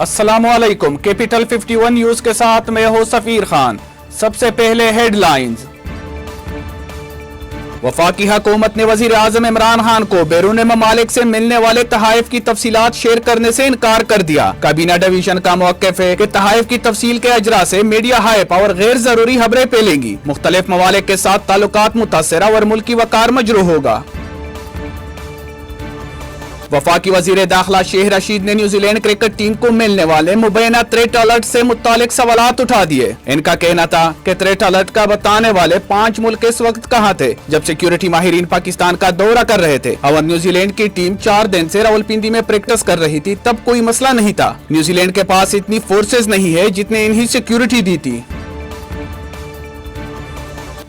अस्सलामुअलैकुम। Capital 51 news के साथ मैं हूं सफीर खान। सबसे पहले हेडलाइंस। वफाकी हुकूमत ने वजीर आजम इमरान खान को बैरून ममालिक से मिलने वाले तहाइफ की तफसीलात शेयर करने से इनकार कर दिया। काबीना डिवीजन का मौक़िफ़ है कि तहाइफ की तफसील के अजरा से मीडिया हाइप और गैर जरूरी खबरें फैलेंगी। मुख्तलिफ ममालिक के साथ ताल्लुकात मुतासरा और मुल्की वकार मजरूह होगा। वफाकी वजीर दाखिला शेख रशीद ने न्यूजीलैंड क्रिकेट टीम को मिलने वाले मुबैना थ्रेट अलर्ट से मुतालिक सवालात उठा दिए। इनका कहना था कि थ्रेट अलर्ट का बताने वाले 5 मुल्क इस वक्त कहां थे जब सिक्योरिटी माहिरीन पाकिस्तान का दौरा कर रहे थे और न्यूजीलैंड की टीम 4 दिन से रावलपिंडी में प्रैक्टिस कर रही थी। तब कोई मसला नहीं था। न्यूजीलैंड के पास इतनी फोर्सेज नहीं है जितने इन्हीं सिक्योरिटी दी थी।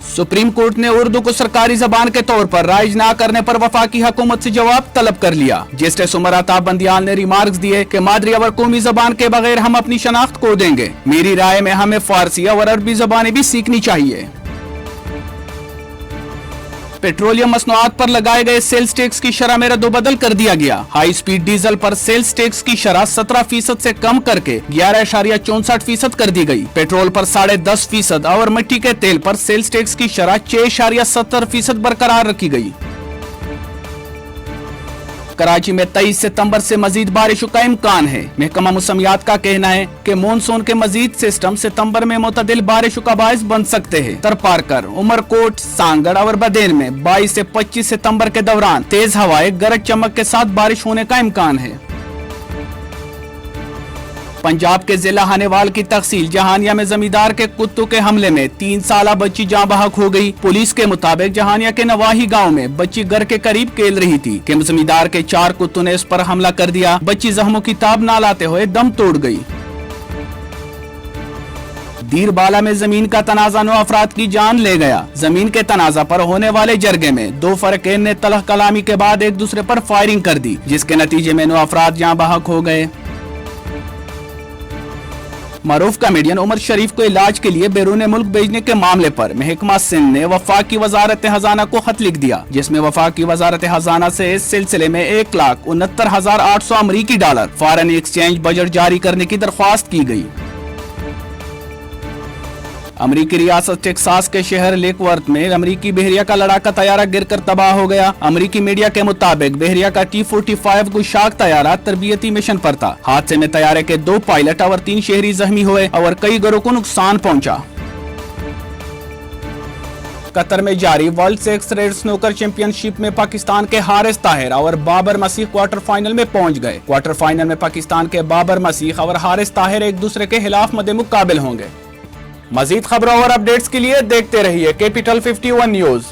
सुप्रीम कोर्ट ने उर्दू को सरकारी जबान के तौर पर राइज ना करने पर वफाकी हुकूमत से जवाब तलब कर लिया। जस्टिस उमर अता बंदियाल ने रिमार्क्स दिए कि मादरी और कौमी जबान के बगैर हम अपनी शनाख्त खो देंगे। मेरी राय में हमें फारसी और अरबी जबानें भी सीखनी चाहिए। पेट्रोलियम मसनूआत पर लगाए गए सेल्स टैक्स की शरह में रद्दोबदल कर दिया गया। हाई स्पीड डीजल पर सेल्स टैक्स की शरह 17% से कम करके 11.64% कर दी गई। पेट्रोल पर 10.5% और मिट्टी के तेल पर सेल्स टैक्स की शरह 6.70% बरकरार रखी गई। कराची में 23 सितंबर से मजीद बारिशों का इम्कान है। महकमा मौसमियात का कहना है कि मानसून के मजीद सिस्टम सितंबर में मुतदिल बारिशों का बायस बन सकते हैं। तरपारकर, उमरकोट, सांगड़ और बदेन में 22 से 25 सितंबर के दौरान तेज हवाएं गरज चमक के साथ बारिश होने का इम्कान है। पंजाब के जिला हनेवाल की तहसील जहानिया में जमींदार के कुत्तों के हमले में 3 साल बच्ची जाँ बहक हो गई। पुलिस के मुताबिक जहानिया के नवाही गांव में बच्ची घर के करीब खेल रही थी कि जमींदार के 4 कुत्तों ने इस पर हमला कर दिया। बच्ची जख्मों की ताब ना लाते हुए दम तोड़ गई। दीरबाला में जमीन का तनाजा 9 अफराद की जान ले गया। जमीन के तनाजा पर होने वाले जरगे में 2 फरकेन ने तलह कलामी के बाद एक दूसरे पर फायरिंग कर दी, जिसके नतीजे में 9 अफराद जाँ बहक हो गए। मरूफ कॉमेडियन उमर शरीफ को इलाज के लिए बैरून मुल्क भेजने के मामले पर महकमा सिंध ने वफाकी वजारत खजाना को खत लिख दिया, जिसमें वफाकी वजारत खजाना से इस सिलसिले में 1,69,800 अमरीकी डॉलर फॉरेन एक्सचेंज बजट जारी करने की दरख्वास्त की गई। अमरीकी रियासत टेक्सास के शहर लेकवर्थ में अमरीकी बहरिया का लड़ाका तैयारा गिरकर तबाह हो गया। अमरीकी मीडिया के मुताबिक बहरिया का T-45 गुशाक तैयारा तरबियती मिशन पर था। हादसे में तैयारे के 2 पायलट और 3 शहरी जख्मी हुए और कई घरों को नुकसान पहुंचा। कतर में जारी world sex red snooker championship में पाकिस्तान के हारिस ताहिर और बाबर मसीह क्वार्टर फाइनल में पहुंच गए। क्वार्टर फाइनल में पाकिस्तान के बाबर मसीह और हारिस ताहिर एक दूसरे के खिलाफ मद्दे मुकाबिल होंगे। मजीद खबरों और अपडेट्स के लिए देखते रहिए कैपिटल 51 न्यूज।